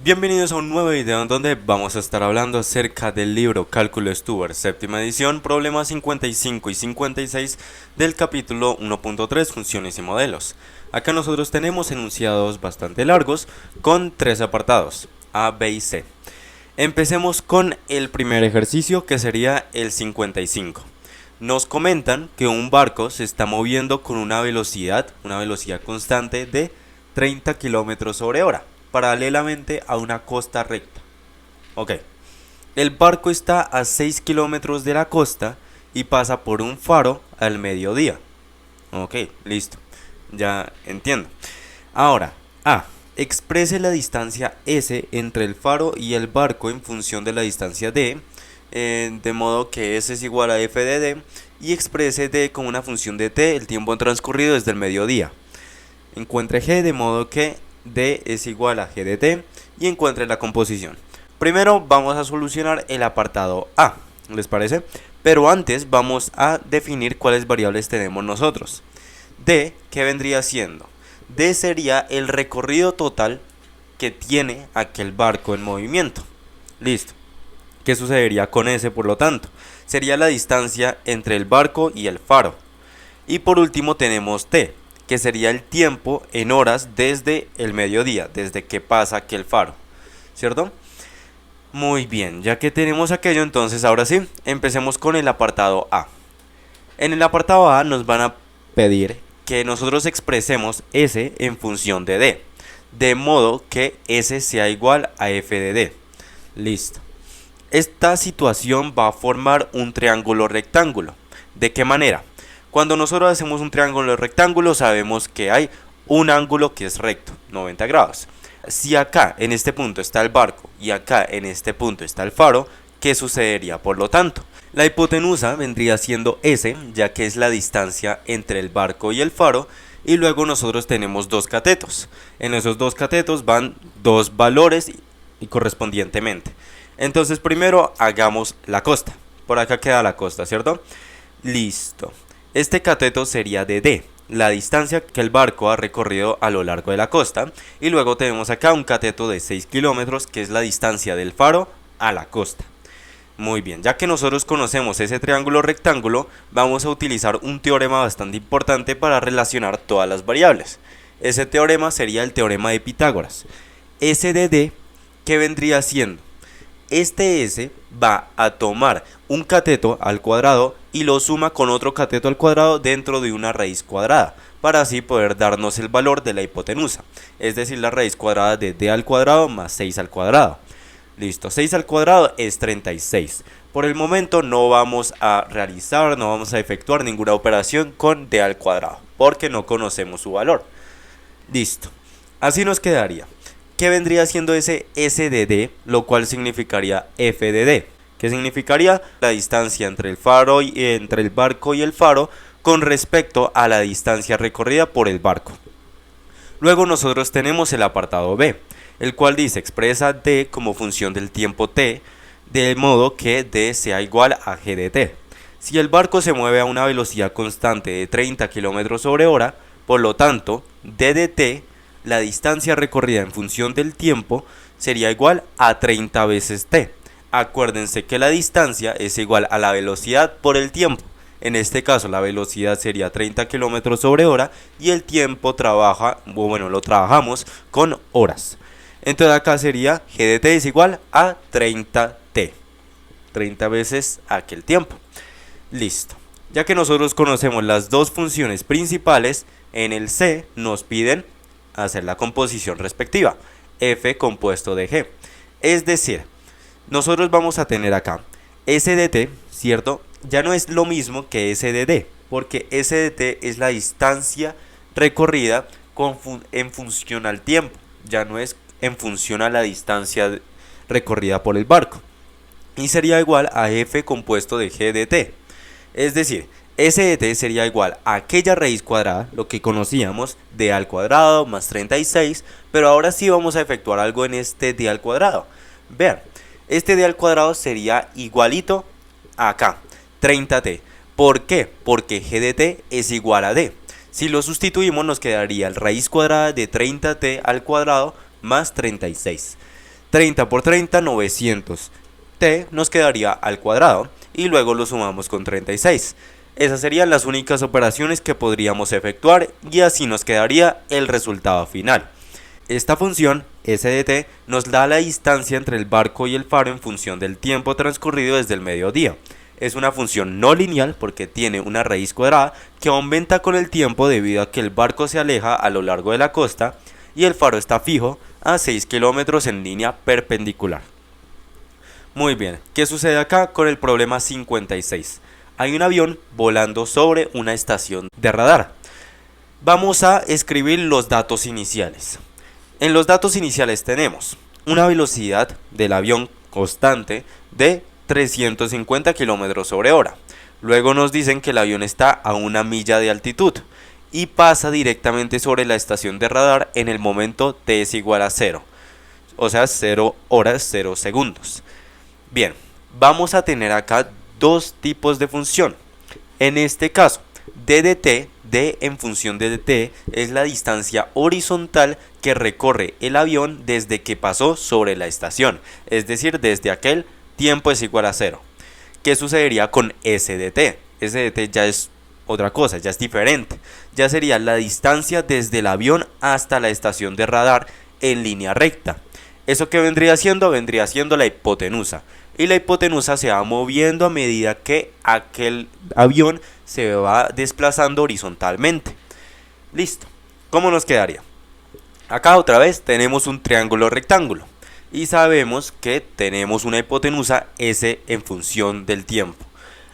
Bienvenidos a un nuevo video en donde vamos a estar hablando acerca del libro Cálculo Stuart, séptima edición, problemas 55 y 56 del capítulo 1.3, funciones y modelos. Acá nosotros tenemos enunciados bastante largos con tres apartados, A, B y C. Empecemos con el primer ejercicio, que sería el 55. Nos comentan que un barco se está moviendo con una velocidad constante de 30 km/h, paralelamente a una costa recta. Ok, el barco está a 6 kilómetros de la costa y pasa por un faro al mediodía. Ok, listo, ya entiendo. Ahora, A. Exprese la distancia S entre el faro y el barco en función de la distancia D, de modo que S es igual a F de D, y exprese D como una función de T, el tiempo transcurrido desde el mediodía. Encuentre G, de modo que D es igual a G de T, y encuentre la composición. Primero vamos a solucionar el apartado A, ¿les parece? Pero antes vamos a definir cuáles variables tenemos nosotros. D, ¿qué vendría siendo? D sería el recorrido total que tiene aquel barco en movimiento. Listo. ¿Qué sucedería con S, por lo tanto? Sería la distancia entre el barco y el faro. Y por último tenemos T, que sería el tiempo en horas desde el mediodía, desde que pasa aquel faro, ¿cierto? Muy bien, ya que tenemos aquello, entonces ahora sí, empecemos con el apartado A. En el apartado A nos van a pedir que nosotros expresemos S en función de D, de modo que S sea igual a F de D. Listo. Esta situación va a formar un triángulo rectángulo. ¿De qué manera? Cuando nosotros hacemos un triángulo rectángulo sabemos que hay un ángulo que es recto, 90 grados. Si acá en este punto está el barco y acá en este punto está el faro, ¿qué sucedería? Por lo tanto, la hipotenusa vendría siendo S, ya que es la distancia entre el barco y el faro, y luego nosotros tenemos dos catetos. En esos dos catetos van dos valores y correspondientemente. Entonces primero hagamos la costa. Por acá queda la costa, ¿cierto? Listo. Este cateto sería de D, la distancia que el barco ha recorrido a lo largo de la costa. Y luego tenemos acá un cateto de 6 kilómetros, que es la distancia del faro a la costa. Muy bien, ya que nosotros conocemos ese triángulo rectángulo, vamos a utilizar un teorema bastante importante para relacionar todas las variables. Ese teorema sería el teorema de Pitágoras. S de D, ¿qué vendría siendo? Este S va a tomar un cateto al cuadrado y lo suma con otro cateto al cuadrado dentro de una raíz cuadrada, para así poder darnos el valor de la hipotenusa, es decir, la raíz cuadrada de D al cuadrado más 6 al cuadrado. Listo, 6 al cuadrado es 36. Por el momento no vamos a efectuar ninguna operación con D al cuadrado, porque no conocemos su valor. Listo, así nos quedaría. ¿Qué vendría siendo ese S de D? Lo cual significaría F de D. ¿Qué significaría? La distancia entre el faro y entre el barco y el faro con respecto a la distancia recorrida por el barco. Luego nosotros tenemos el apartado B, el cual dice expresa D como función del tiempo T, de modo que D sea igual a G de T. Si el barco se mueve a una velocidad constante de 30 km/h, por lo tanto, D de T, la distancia recorrida en función del tiempo, sería igual a 30 veces T. Acuérdense que la distancia es igual a la velocidad por el tiempo. En este caso la velocidad sería 30 km/h y el tiempo lo trabajamos con horas. Entonces acá sería G de T es igual a 30T. 30 veces aquel tiempo. Listo. Ya que nosotros conocemos las dos funciones principales, en el C nos piden hacer la composición respectiva, F compuesto de G. Es decir, nosotros vamos a tener acá S de T, ¿cierto? Ya no es lo mismo que S de D, porque S de T es la distancia recorrida en función al tiempo, ya no es en función a la distancia recorrida por el barco. Y sería igual a F compuesto de G de T. Es decir, S de T sería igual a aquella raíz cuadrada, lo que conocíamos, D al cuadrado más 36, pero ahora sí vamos a efectuar algo en este D al cuadrado. Vean, este D al cuadrado sería igualito a acá, 30T. ¿Por qué? Porque G de T es igual a D. Si lo sustituimos nos quedaría la raíz cuadrada de 30T al cuadrado más 36. 30 por 30, 900. T nos quedaría al cuadrado y luego lo sumamos con 36. Esas serían las únicas operaciones que podríamos efectuar y así nos quedaría el resultado final. Esta función, s de t, nos da la distancia entre el barco y el faro en función del tiempo transcurrido desde el mediodía. Es una función no lineal porque tiene una raíz cuadrada que aumenta con el tiempo debido a que el barco se aleja a lo largo de la costa y el faro está fijo a 6 kilómetros en línea perpendicular. Muy bien, ¿qué sucede acá con el problema 56? Hay un avión volando sobre una estación de radar. Vamos a escribir los datos iniciales. En los datos iniciales tenemos una velocidad del avión constante de 350 km sobre hora. Luego nos dicen que el avión está a 1 milla de altitud y pasa directamente sobre la estación de radar en el momento t es igual a 0, o sea 0 horas 0 segundos. Bien, vamos a tener acá dos tipos de función. En este caso, d de t, d en función de dt, es la distancia horizontal que recorre el avión desde que pasó sobre la estación, es decir, desde aquel tiempo es igual a 0. ¿Qué sucedería con s de t? S de t ya es otra cosa, ya es diferente. Ya sería la distancia desde el avión hasta la estación de radar en línea recta. ¿Eso qué vendría siendo? Vendría siendo la hipotenusa. Y la hipotenusa se va moviendo a medida que aquel avión se va desplazando horizontalmente. Listo. ¿Cómo nos quedaría? Acá otra vez tenemos un triángulo rectángulo. Y sabemos que tenemos una hipotenusa S en función del tiempo.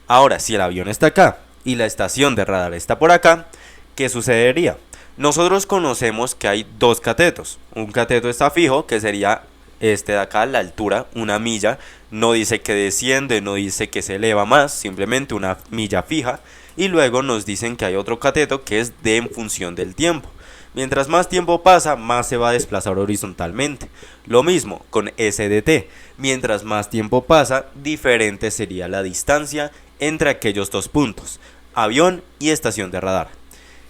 Ahora, si el avión está acá y la estación de radar está por acá, ¿qué sucedería? Nosotros conocemos que hay dos catetos. Un cateto está fijo, que sería este de acá, la altura, 1 milla. No dice que desciende, no dice que se eleva más, simplemente 1 milla fija. Y luego nos dicen que hay otro cateto que es D en función del tiempo. Mientras más tiempo pasa, más se va a desplazar horizontalmente. Lo mismo con S de t. Mientras más tiempo pasa, diferente sería la distancia entre aquellos dos puntos, avión y estación de radar.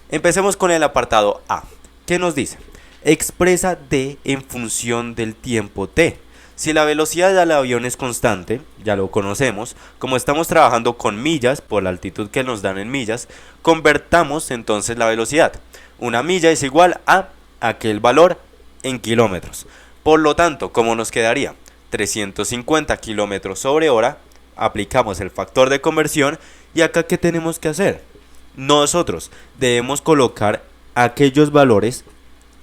Empecemos con el apartado A. ¿Qué nos dice? Expresa d en función del tiempo t. Si la velocidad del avión es constante, ya lo conocemos, como estamos trabajando con millas por la altitud que nos dan en millas, convertamos entonces la velocidad. 1 milla es igual a aquel valor en kilómetros. Por lo tanto, ¿cómo nos quedaría? 350 kilómetros sobre hora, aplicamos el factor de conversión y acá ¿qué tenemos que hacer? Nosotros debemos colocar aquellos valores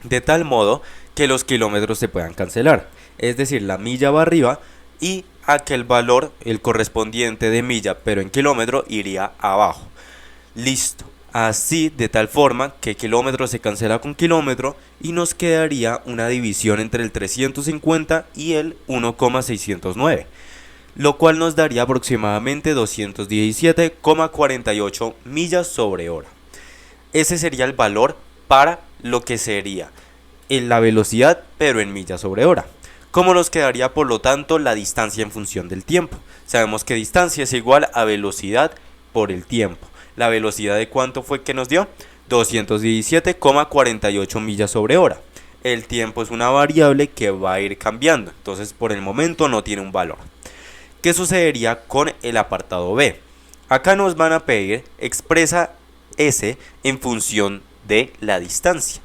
de tal modo que los kilómetros se puedan cancelar. Es decir, la milla va arriba y aquel valor, el correspondiente de milla, pero en kilómetro, iría abajo. Listo. Así, de tal forma que kilómetro se cancela con kilómetro y nos quedaría una división entre el 350 y el 1,609, lo cual nos daría aproximadamente 217,48 millas sobre hora. Ese sería el valor para lo que sería la velocidad, pero en millas sobre hora. ¿Cómo nos quedaría, por lo tanto, la distancia en función del tiempo? Sabemos que distancia es igual a velocidad por el tiempo. ¿La velocidad de cuánto fue que nos dio? 217,48 millas sobre hora. El tiempo es una variable que va a ir cambiando, entonces por el momento no tiene un valor. ¿Qué sucedería con el apartado B? Acá nos van a pedir expresa S en función de la distancia.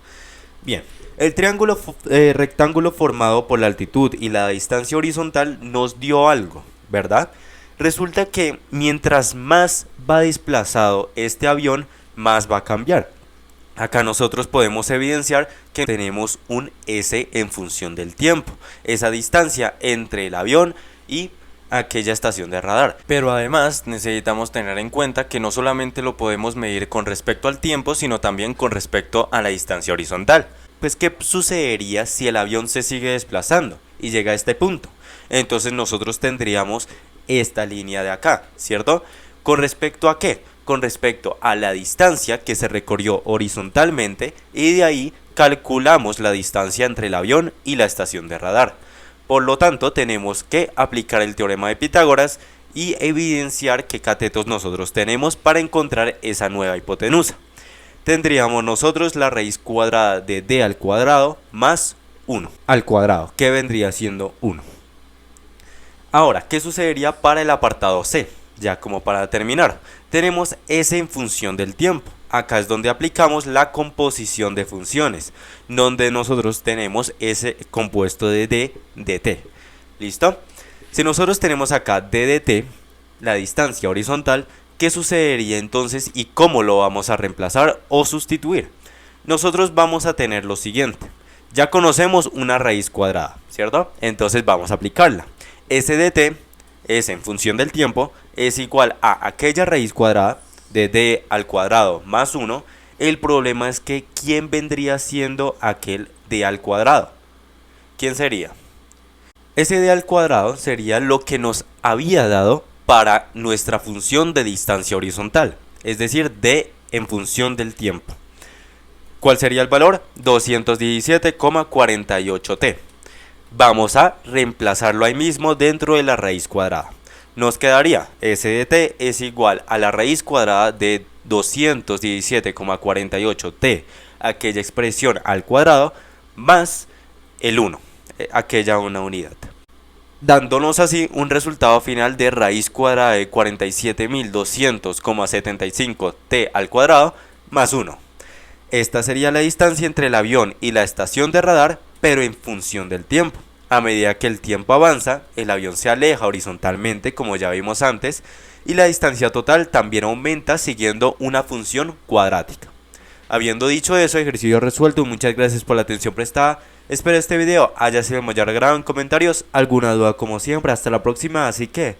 Bien, el triángulo rectángulo formado por la altitud y la distancia horizontal nos dio algo, ¿verdad? Resulta que mientras más va desplazado este avión, más va a cambiar. Acá nosotros podemos evidenciar que tenemos un S en función del tiempo, esa distancia entre el avión y aquella estación de radar. Pero además necesitamos tener en cuenta que no solamente lo podemos medir con respecto al tiempo, sino también con respecto a la distancia horizontal. Pues ¿qué sucedería si el avión se sigue desplazando y llega a este punto? Entonces nosotros tendríamos esta línea de acá, ¿cierto? ¿Con respecto a qué? Con respecto a la distancia que se recorrió horizontalmente y de ahí calculamos la distancia entre el avión y la estación de radar. Por lo tanto, tenemos que aplicar el teorema de Pitágoras y evidenciar qué catetos nosotros tenemos para encontrar esa nueva hipotenusa. Tendríamos nosotros la raíz cuadrada de d al cuadrado más 1 al cuadrado, que vendría siendo 1. Ahora, ¿qué sucedería para el apartado C? Ya como para terminar, tenemos S en función del tiempo. Acá es donde aplicamos la composición de funciones, donde nosotros tenemos S compuesto de d dt. ¿Listo? Si nosotros tenemos acá d dt, la distancia horizontal, ¿qué sucedería entonces y cómo lo vamos a reemplazar o sustituir? Nosotros vamos a tener lo siguiente. Ya conocemos una raíz cuadrada, ¿cierto? Entonces vamos a aplicarla. S de t, S en función del tiempo, es igual a aquella raíz cuadrada de d al cuadrado más 1. El problema es que ¿quién vendría siendo aquel d al cuadrado? ¿Quién sería? Ese d al cuadrado sería lo que nos había dado para nuestra función de distancia horizontal, es decir, d en función del tiempo. ¿Cuál sería el valor? 217,48t. Vamos a reemplazarlo ahí mismo dentro de la raíz cuadrada. Nos quedaría S de t es igual a la raíz cuadrada de 217,48t, aquella expresión al cuadrado, más el 1, aquella una unidad, dándonos así un resultado final de raíz cuadrada de 47.200,75t al cuadrado más 1. Esta sería la distancia entre el avión y la estación de radar, pero en función del tiempo. A medida que el tiempo avanza, el avión se aleja horizontalmente, como ya vimos antes, y la distancia total también aumenta siguiendo una función cuadrática. Habiendo dicho eso, ejercicio resuelto. Muchas gracias por la atención prestada. Espero este video haya sido de mayor agrado. En comentarios alguna duda como siempre. Hasta la próxima, así que...